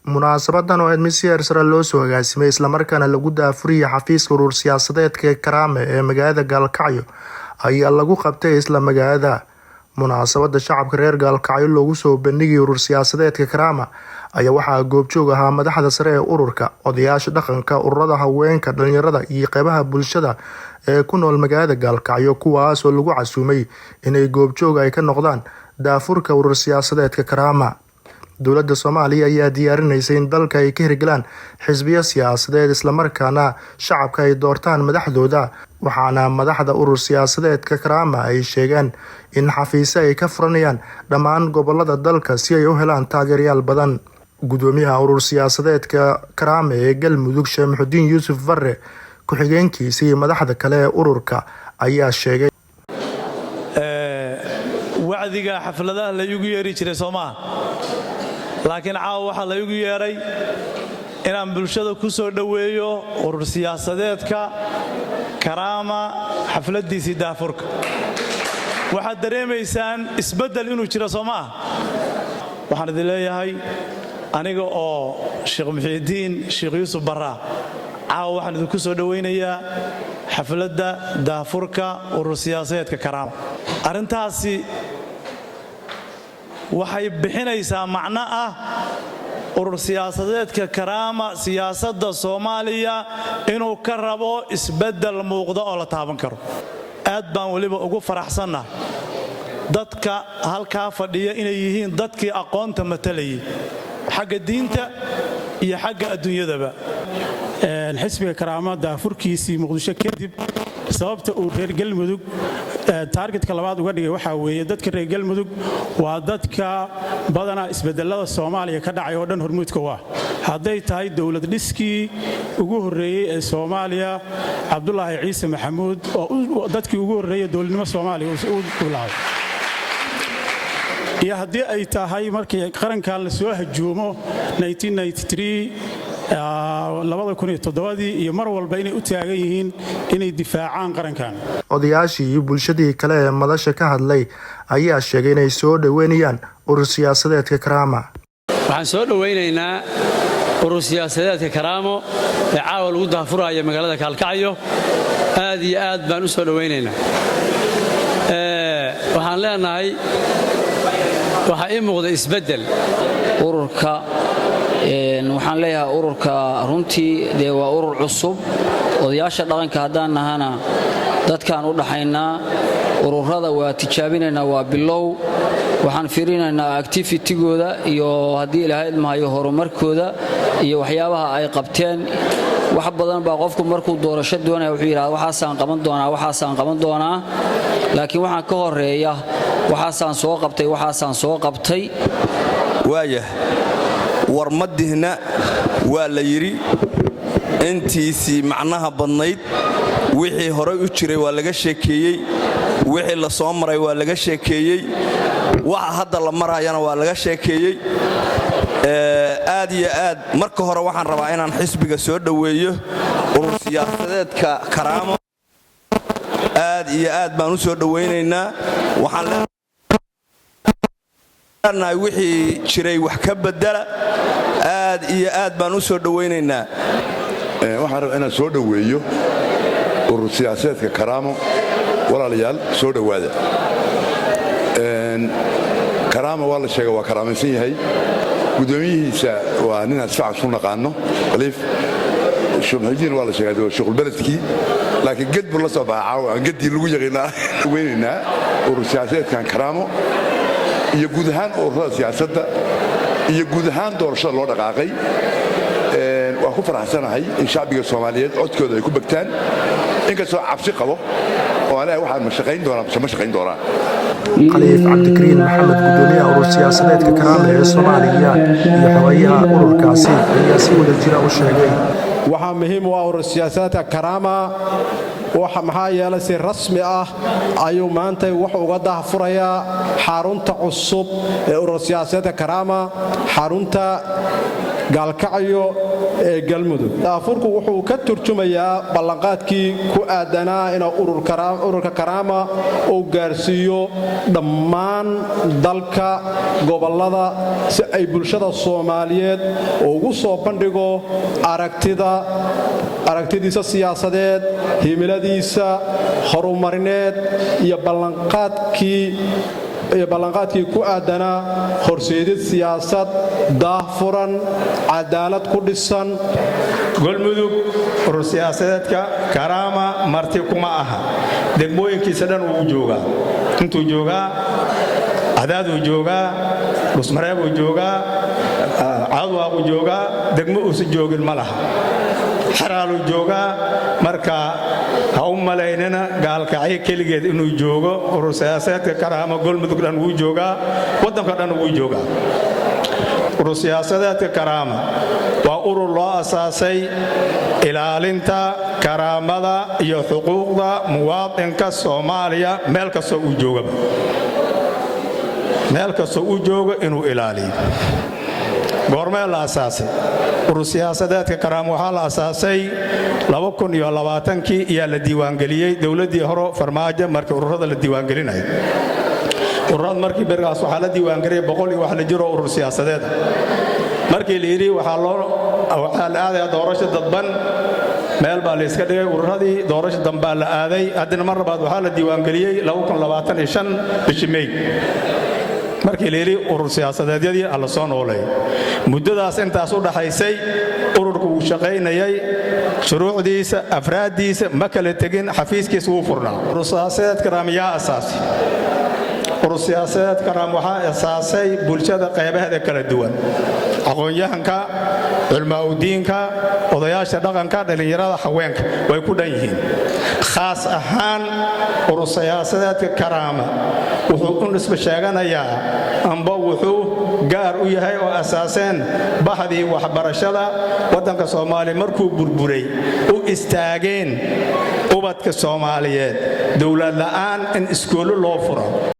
munaasabadan oo mid si heersare loo soo agaasimay isla markaana lagu daafuriyay xafiiska urur siyaasadeedka Karaame ee magaalada Gaalkacyo ayaa lagu qabtay isla magaalada. Munaasabada shacabka reer Gaalkacyo loogu soo bandhigay urur siyaasadeedka Karaame ayaa waxaa goobjoog ahaa madaxda sare ee ururka, odayaasha dhaqanka, ururada haweenka, dhalinyarada iyo qaybaha bulshada ee ku nool magaalada Gaalkacyo, kuwaas oo lagu casuumay inay goobjoog ay ka noqdaan daafurka urur siyaasadeedka Karaame. Dowladda Soomaaliya ayaa diyaarinaysay in dalka ay ka hirgalaan xisbiya siyaasadeed isla markaana shacabka ay doortaan madaxdooda, waxaana madaxda urur siyaasadeedka Karaame ay sheegeen in xafiisyo ay ka furanayaan dhammaan gobolada dalka si ay u helaan taageerayaal badan. Gudoomiyaha urur siyaasadeedka Karaame ee Galmudug Sheekh Muxudiin Yuusuf Barre ku-xigeenkiisa iyo madaxda kale ee ururka ayaa sheegay wacdiga xafladaha la igu yeeri jiray Soomaa, laakiin caawa waxaa la igu yeeray inaan bulshada ku soo dhoweeyo urur siyaasadeedka Karaame xafladiisii daafurka. waxaad dareemaysaan isbeddel inuu jiro Soomaa. waxaan idin leeyahay aniga oo Sheekh Muxudiin Sheekh Yuusuf Barre caawa waxaan idinku soo dhoweynayaa xafladda daafurka urur siyaasadeedka Karaame. arrintaasi waxay bixinaysaa macno ah urur siyaasadeedka Karaame siyaasadda Soomaaliya inuu ka rabo isbeddel muuqda oo la taaban karo. aad baan waliba ugu faraxsanahay dadka halkaa fadhiya inay yihiin dadkii aqoonta matalayay xagga diinta iyo xagga adduunyadaba. xisbiga Karaame daafurkiisii Muqdisho kadib sababta uu reer Galmudug targetka labaad uga dhigay waxa weeye dadka reer Galmudug waa dadka badana isbedelada Soomaaliya ka dhacay oo dhan hormuudka waa haday tahay dawlad dhiskii ugu horeeyay ee Soomaaliya Cabdullaahi Ciise Maxamuud oo dadkii ugu horeeyay dawladnimo Soomaaliya uu bilaabay, iyo haddii ay tahay markii qarankan la soo hajuumo 1993 iyo mar walba inay u taagan yihiin inay difaacaan qarankan. Odayaashii iyo bulshadii kale ee madasha ka hadlay ayaa sheegay inay soo dhaweynayaan urur siyaasadeedka Karaame. waxaan soo dhaweynaynaa urur siyaasadeedka Karaame ee caawa lagu daafurayo magaalada Gaalkacyo. aad iyo aad baan u soo dhaweynaynaa. waxaan leenahay waxa ii muuqda isbeddel ururka. waxaan leeyahay ururka runtii waa urur cusub. odayaasha dhaqanka haddaan nahana dadkaan u dhaxaynaa ururada waa tijaabinaynaa, waa bilow. waxaan fiirinaynaa activity-gooda iyo haddii ilaahay ilmahayo horumarkooda iyo waxyaabaha ay qabteen. wax badan baa qofku markuu doorasho doonaya wuxuu yidhahdaa waxaasaan qaban doonaa, laakiin waxaan ka horeeya waxaasaan soo qabtay. waaya warmadihna waa la yidhi intiisii macnaha badnayd. wixii horey u jiray waa laga sheekeeyey, wixii la soo maray waa laga sheekeeyey, waxa hadda la marayana waa laga sheekeeyey. aad iyo aad marka hore waxaan rabaa inaan xisbiga soo dhoweeyo urur siyaasadeedka Karaame. aad iyo aad baan u soo dhoweynaynaa. waxaan leenahay wixii jiray wax ka bedela. aad iyo aad baan u soo dhoweynaynaa. waxaan rabaa inaan soo dhoweeyo urur siyaasadeedka Karaame. walaalayaal soo dhowaada. Karaame waa la sheegay waa karaamaysan yahay. gudoomiyihiisa waa nin asfac soo naqaano Khaliif Shumajiin waa la sheegay shaqul beledkii, laakiin ged buu la soo baxay gedii lagu yaqaanaa. weynaynaa urur siyaasadeedka Karaame iyo guud ahaan ururada siyaasadda iyo guud ahaan doorashada loo dhaqaaqay. waan ku faraxsanahay in shacbiga Soomaaliyeed codkooda ay ku bagtaan inkastoo cabsi qabo oo aan waxaan ma shaqayn doonaa. Khaliif Cabdikariin Maxamed, gudoomiyaha urur siyaasadeedka Karaame ee Soomaaliya iyo xoghayaha ururkaasi ayaa si wadajir ah u sheegay waxaa muhiim u ah urur siyaasadeedka Karaame. maxaa yeelay si rasmi ah ayuu maanta wax uga daahfurayaa xarunta cusub ee urur siyaasadeedka Karaame, xarunta Gaalkacyo ee galmudug daafurku wuxuu ka turjumayaa ballanqaadkii ku aadanaa in ururka karaama uu gaarsiiyo dhammaan dalka gobolada si ay bulshada Soomaaliyeed ugu soo bandhigo aragtidiisa siyaasadeed himiladiisa horumarineed iyo ballanqaadkii ku aadanaa horseedid siyaasad daahfuran cadaalad ku dhisan galmudug urur siyaasadeedka karaama marti kuma aha degmooyinkiisa dhan uu joogaa intuu joogaa cadaaduu joogaa dhusmareebuu joogaa caadwaaquu joogaa degmo uusan joogin ma laha xaraaluu joogaa marka ha u malaynina gaalkacyo keligeed inuu joogo urur siyaasadeedka karaama galmudug dhan wuu joogaa waddanka dhan wuu joogaa urur siyaasadeedka karaama waa urur loo asaasay ilaalinta karaamada iyo xuquuqda muwaadinka Soomaaliya meel kastoo uu joogaba meel kastoo uu joogo inuu ilaaliyo goormee la asaasay urur siyaasadeedka karaama waxaa la asaasay 2020kii ayaa la diiwaangeliyey dowladdii hore farmaajo markii ururada la diiwaangelinayay ururada markii bergaas waxaa la diiwaangeliyay 100 iyo wax la jiro urur siyaasadeed markii la yiri waxaa la aaday doorasho dadban meel baa la iska dhigay ururadii doorasho dambaa la aaday haddana mar labaad waxaa la diiwaangeliyey 2025 bishii May markii la yiri urur siyaasadeedyadii alla soo noolay muddadaas intaas u dhaxaysay ururku uu shaqaynayay shuruucdiisa afraadiisa ma kala tagin xafiiskiisa uu furnaa urur siyaasadeedka karaamiyaa asaasi urur siyaasadeedka karaam waxaa asaasay bulshada qaybaheeda kala duwan aqoon-yahanka culmaa-udiinka odayaasha dhaqanka dhalinyarada haweenka way ku dhan yihiin khaas ahaan urur siyaasadeedka karaama wuxuu u nisba sheeganayaa amba wuxuu gaar u yahay oo asaaseen bahdii waxbarashada waddanka Soomaaliya markuu burburay u istaageen ubadka Soomaaliyeed dawlad la'aan in iskoolo loo furo